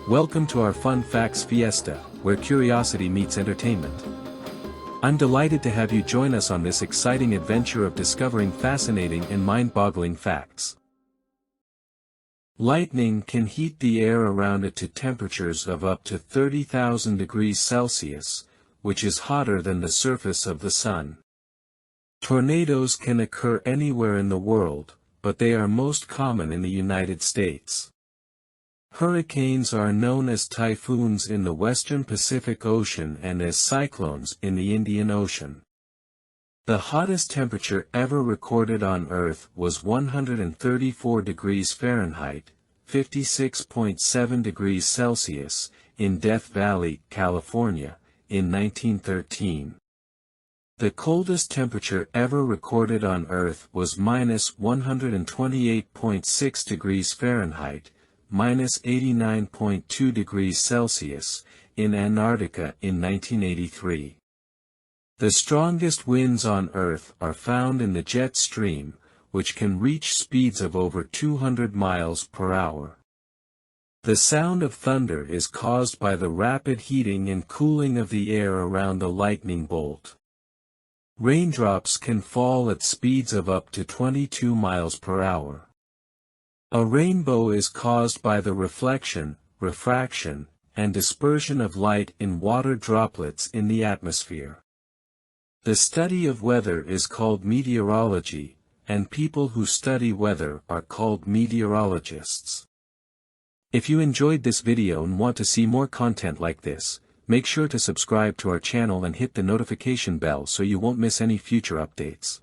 Welcome to our Fun Facts Fiesta, where curiosity meets entertainment. I'm delighted to have you join us on this exciting adventure of discovering fascinating and mind-boggling facts. Lightning can heat the air around it to temperatures of up to 30,000 degrees Celsius, which is hotter than the surface of the sun. Tornadoes can occur anywhere in the world, but they are most common in the United States. Hurricanes are known as typhoons in the western Pacific Ocean and as cyclones in the Indian Ocean. The hottest temperature ever recorded on Earth was 134 degrees Fahrenheit, 56.7 degrees Celsius, in Death Valley, California, in 1913. The coldest temperature ever recorded on Earth was -128.6 degrees Fahrenheit, -89.2 degrees Celsius, in Antarctica in 1983. The strongest winds on Earth are found in the jet stream, which can reach speeds of over 200 miles per hour. The sound of thunder is caused by the rapid heating and cooling of the air around the lightning bolt. Raindrops can fall at speeds of up to 22 miles per hour. A rainbow is caused by the reflection, refraction, and dispersion of light in water droplets in the atmosphere. The study of weather is called meteorology, and people who study weather are called meteorologists. If you enjoyed this video and want to see more content like this, make sure to subscribe to our channel and hit the notification bell so you won't miss any future updates.